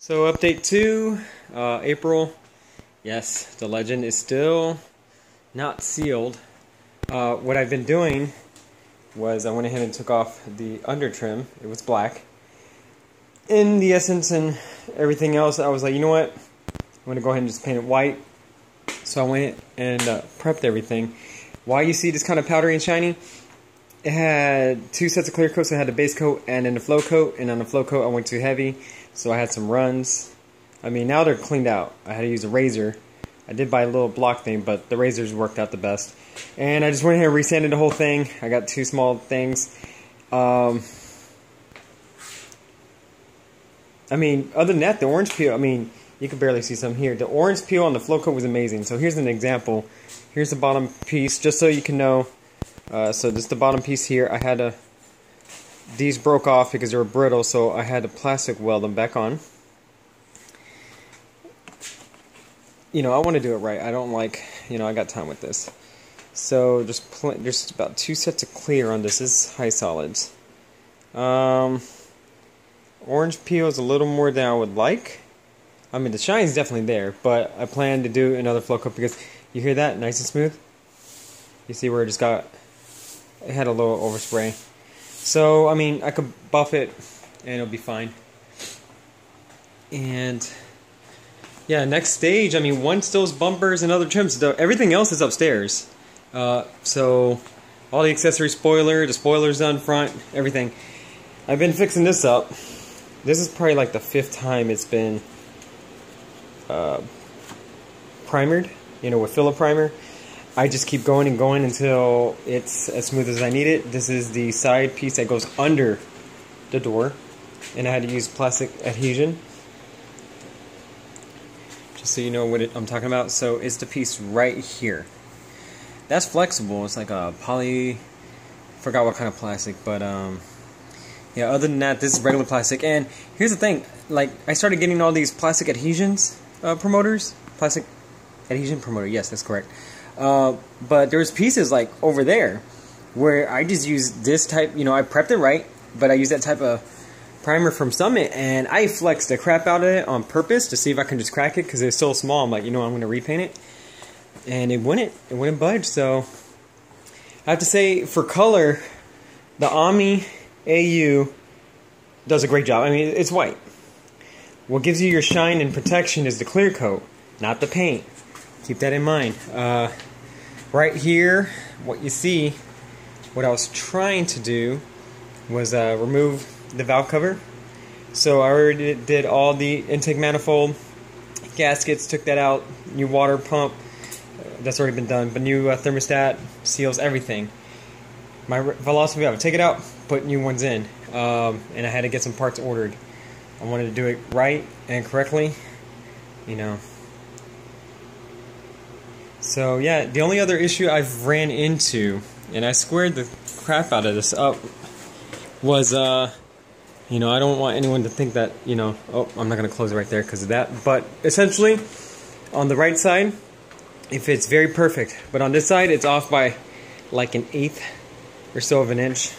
So update 2, April. Yes, the Legend is still not sealed. What I've been doing was I went ahead and took off the under trim. It was black. In the essence and everything else, I was like, you know what? I'm going to go ahead and just paint it white. So I went and prepped everything. Why you see this kind of powdery and shiny? It had 2 sets of clear coats. So I had the base coat and then the flow coat. And on the flow coat, I went too heavy. So I had some runs. I mean, now they're cleaned out. I had to use a razor. I did buy a little block thing, but the razors worked out the best. And I just went ahead and resanded the whole thing. I got 2 small things. I mean, other than that, the orange peel, I mean, you can barely see some here. The orange peel on the flow coat was amazing. So here's an example. Here's the bottom piece, just so you can know. So this is the bottom piece here. I had to, these broke off because they were brittle, so I had to plastic weld them back on. You know, I want to do it right. I don't like, you know, I got time with this. So there's about 2 sets of clear on this. This is high solids. Orange peel is a little more than I would like. I mean, the shine is definitely there, but I plan to do another flow coat because you hear that? Nice and smooth. You see where it just got, it had a little overspray. So, I mean, I could buff it and it'll be fine. And yeah, next stage, I mean, once those bumpers and other trims, everything else is upstairs. So all the accessory spoiler, the spoilers done front, everything. I've been fixing this up. This is probably like the 5th time it's been primered, you know, with filler primer. I just keep going and going until it's as smooth as I need it. This is the side piece that goes under the door, and I had to use plastic adhesion. Just so you know what I'm talking about. So it's the piece right here. That's flexible. It's like a poly, forgot what kind of plastic, but yeah, other than that, this is regular plastic. And here's the thing, like, I started getting all these plastic adhesions promoters. Plastic adhesion promoter, yes, that's correct. But there's pieces like over there where I just use this type, you know, I prepped it right, but I use that type of primer from Summit, and I flexed the crap out of it on purpose to see if I can just crack it because it's so small. I'm like, you know, I'm going to repaint it. And it wouldn't budge. So I have to say, for color, the Ami AU does a great job. I mean, it's white. What gives you your shine and protection is the clear coat, not the paint. Keep that in mind. Right here, what you see, what I was trying to do was remove the valve cover. So I already did all the intake manifold gaskets, took that out, new water pump, that's already been done, but new thermostat, seals, everything. My philosophy, I would take it out, put new ones in, and I had to get some parts ordered. I wanted to do it right and correctly, you know. So yeah, the only other issue I've ran into, and I squared the crap out of this up, was, you know, I don't want anyone to think that, you know, oh, I'm not going to close it right there because of that, but essentially, on the right side, if it's very perfect, but on this side, it's off by like 1/8 or so of an inch,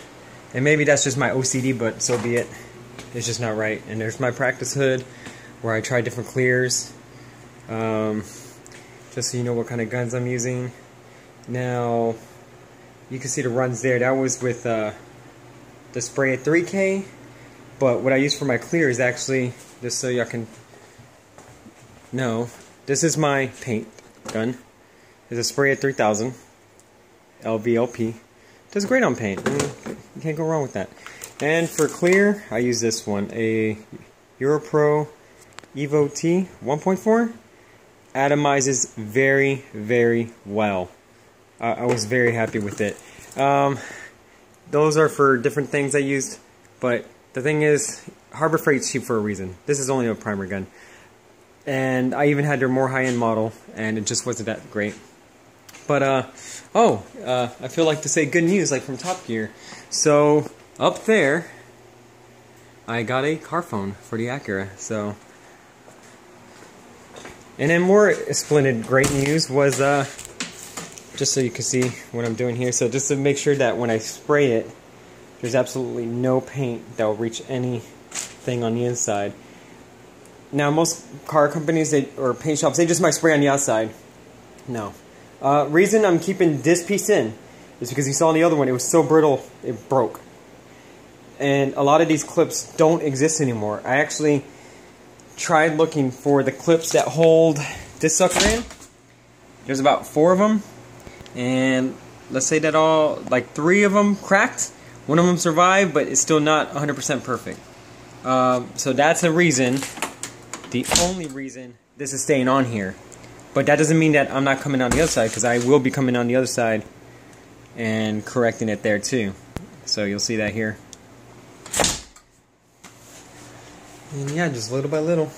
and maybe that's just my OCD, but so be it. It's just not right. And there's my practice hood, where I try different clears, just so you know what kind of guns I'm using. Now, you can see the runs there. That was with the spray at 3K, but what I use for my clear is actually, just so y'all can know, this is my paint gun. It's a spray at 3000 LVLP. Does great on paint. You can't go wrong with that. And for clear, I use this one, a Europro Evo T 1.4. Atomizes very, very well. I was very happy with it. Those are for different things I used, but the thing is, Harbor Freight's cheap for a reason. This is only a primer gun. And I even had their more high-end model, and it just wasn't that great. But, I feel like to say good news, like from Top Gear. So, up there, I got a car phone for the Acura, so. And then more splendid great news was, just so you can see what I'm doing here, so just to make sure that when I spray it, there's absolutely no paint that will reach anything on the inside. Now most car companies or paint shops, they just might spray on the outside. No. Reason I'm keeping this piece in is because you saw on the other one, it was so brittle, it broke. And a lot of these clips don't exist anymore. I actually tried looking for the clips that hold this sucker in. There's about 4 of them. And let's say that like 3 of them cracked. 1 of them survived, but it's still not 100% perfect. So that's the reason, the only reason this is staying on here. But that doesn't mean that I'm not coming on the other side, because I will be coming on the other side and correcting it there too. So you'll see that here. And yeah, just little by little.